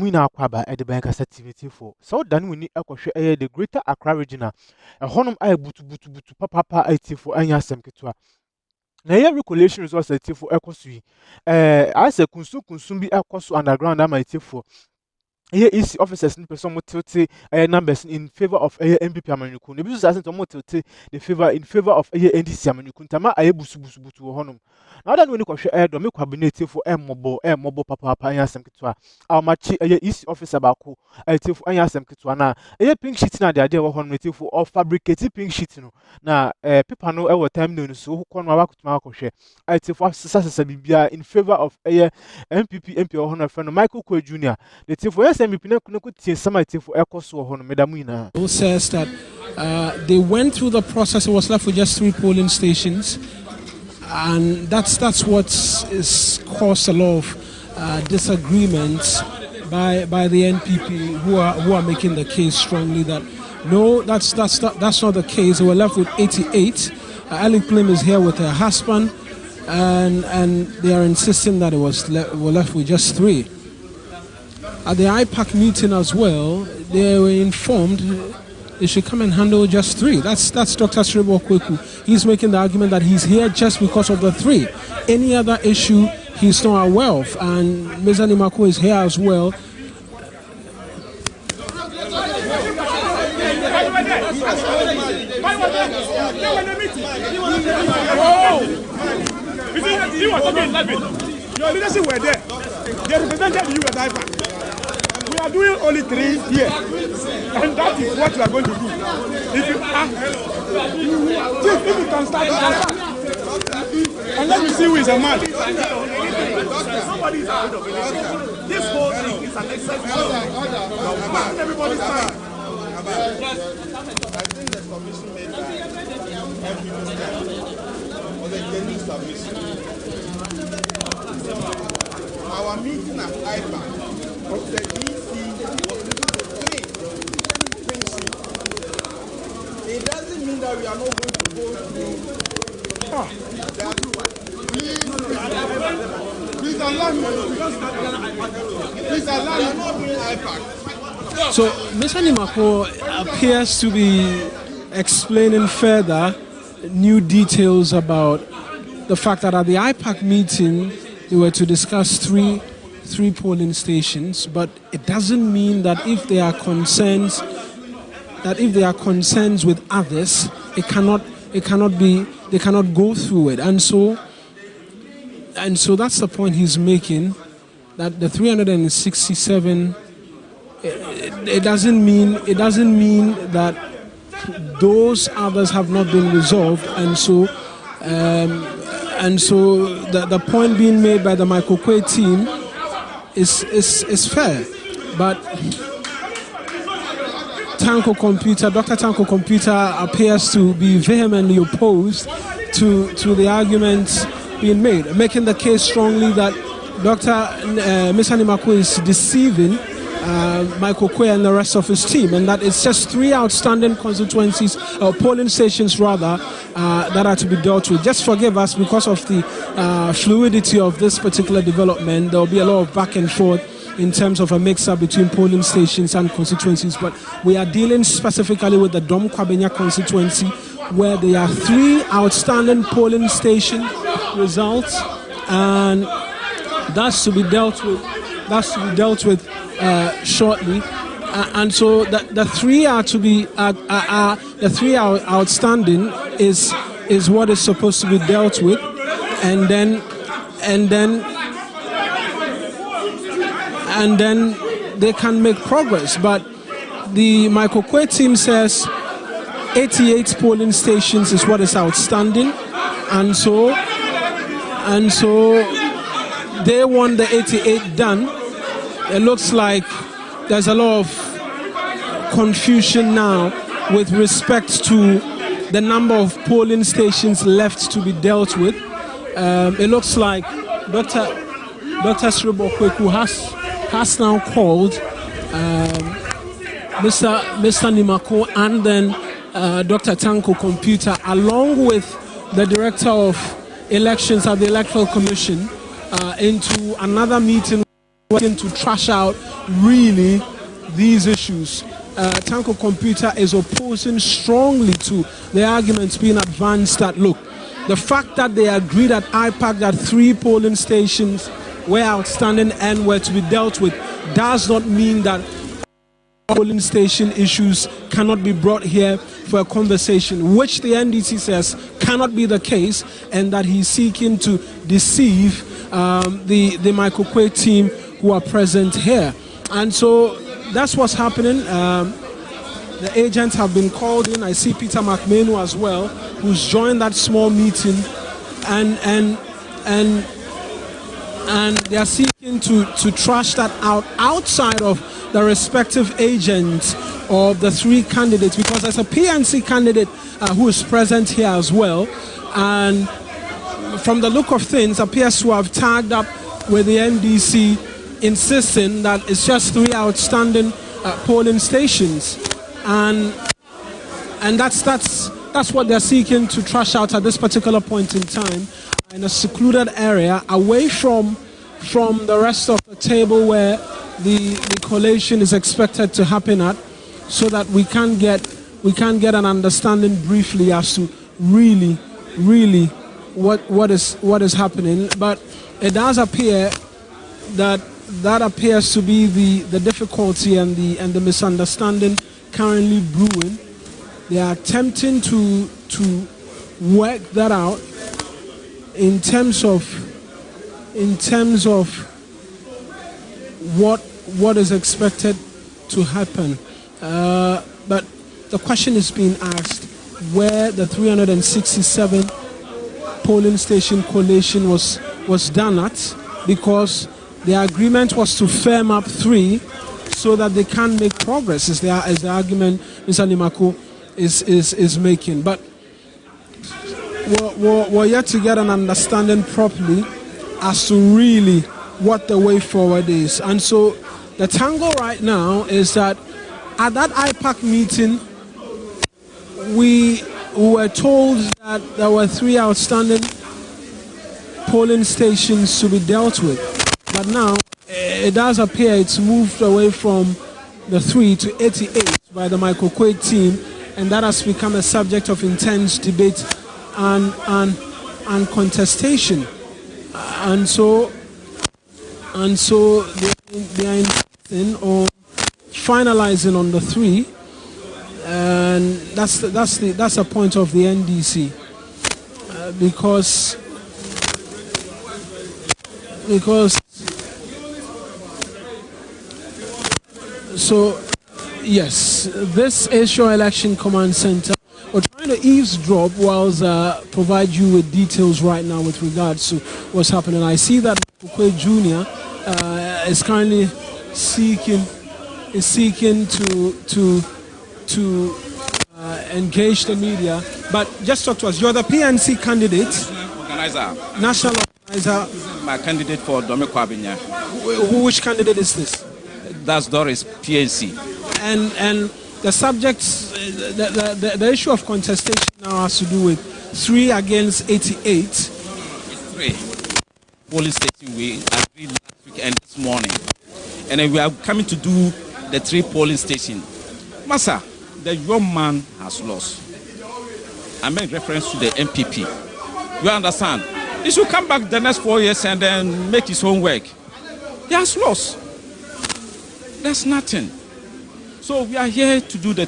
Medamina Aquaba at the bank activity for. So done we need the Greater Accra Regional. A honum I butu papa IT for Anya Semkitwa. Na here regulation resource IT for Ekosui. I say Kunsumbi Ekosu underground am IT for. Here is officers in person motility numbers in favor of MPP Amanyuku. The business hasn't motility the favor in favor of NDC Amanyuku. Tama busu honum. Now that when you question do make cabinet for mobile papa anyasem kitwa. Our match is officer bako for anyasem kitwa na pink sheet na the idea honum for or fabricated pink sheet no. Na people know our time no so who kon wa kutuma akoshe. For sasa bibia in favor of MPP MP honum friend Michael Kwe Jr. The for Who says that they went through the process, it was left with just 3 polling stations, and that's what is caused a lot of disagreements by the NPP who are making the case strongly that no, that's not the case. They were left with 88. Ali Plim is here with her husband, and they are insisting that were left with just 3. At the IPAC meeting as well, they were informed they should come and handle just 3. That's Dr. ßrèak. He's making the argument that he's here just because of the 3. Any other issue he's not aware of. And Ms. Animako is here as well. Your leadership were there. They represented you at IPAC. We are doing only 3 here, and that is what we are going to do. If you can start, and let me see who is a man. Somebody is out of it. This whole thing is an exception. Everybody's time. I think the submission made by every minister was a genuine submission. Our meeting at IPAC of the DC was 3 things. It doesn't mean that we are not going to go through. Please allow me. Please allow me. We are not doing IPAC. So, Mr. Nimako appears to be explaining further new details about the fact that at the IPAC meeting they were to discuss three polling stations, but it doesn't mean that if there are concerns with others, they cannot go through it. And so that's the point he's making, that the 367 it doesn't mean that those others have not been resolved, and so the point being made by the Michael Kwe team is fair. But Dr. Tanko Computer appears to be vehemently opposed to the arguments being made, making the case strongly that Ms. Animako is deceiving Michael Kwe and the rest of his team, and that it's just 3 outstanding constituencies, or polling stations rather, that are to be dealt with. Just forgive us because of the fluidity of this particular development. There will be a lot of back and forth in terms of a mix-up between polling stations and constituencies, but we are dealing specifically with the Dom Kwabenya constituency, where there are 3 outstanding polling station results, and that's to be dealt with shortly, and so the 3 are to be the 3 are outstanding is what is supposed to be dealt with, and then they can make progress. But the Michael Kwe team says 88 polling stations is what is outstanding, and so they want the 88 done. It looks like there's a lot of confusion now with respect to the number of polling stations left to be dealt with. It looks like Dr. ßrèak has now called Mr. Nimako and then Dr. Tanko Computer, along with the Director of Elections at the Electoral Commission, into another meeting working to trash out really these issues. Tanko Computer is opposing strongly to the arguments being advanced that, look, the fact that they agreed at IPAC that 3 polling stations were outstanding and were to be dealt with does not mean that polling station issues cannot be brought here for a conversation, which the NDC says cannot be the case, and that he's seeking to deceive the Michael Quay team who are present here. And so that's what's happening. The agents have been called in. I see Peter McMahon as well, who's joined that small meeting, and they are seeking to trash that out outside of the respective agents of the 3 candidates, because there's a PNC candidate who is present here as well, and from the look of things appears to have tagged up with the NDC, insisting that it's just 3 outstanding polling stations, and that's what they're seeking to trash out at this particular point in time, in a secluded area away from the rest of the table where the collation is expected to happen at, so that we can get an understanding briefly as to really what is happening. But it does appear that appears to be the difficulty and the misunderstanding currently brewing. They are attempting to work that out in terms of what is expected to happen. But the question is being asked where the 367 polling station collation was done at, because the agreement was to firm up 3 so that they can make progress, is the argument Mr. Nimako is making. But we're yet to get an understanding properly as to really what the way forward is. And so the tango right now is that at that IPAC meeting, we were told that there were 3 outstanding polling stations to be dealt with. But now it does appear it's moved away from the 3 to 88 by the Michael Quay team, and that has become a subject of intense debate and contestation. And so they are insisting on finalizing on the 3, and that's a point of the NDC, because so yes, this is your election command center. We're trying to eavesdrop whilst provide you with details right now with regards to what's happening. I see that Okwe Jr. Is currently seeking to engage the media. But just talk to us. You're the PNC candidate, national organizer. My candidate for Domeko Abinya. Which candidate is this? That's Doris, PNC. And the subjects, the issue of contestation now has to do with 3 against 88. 3 polling station we agreed last week and this morning, and then we are coming to do the 3 polling station. Massa, the young man has lost. I make reference to the MPP. You understand? He should come back the next 4 years and then make his own work. He has lost. There's nothing. So we are here to do the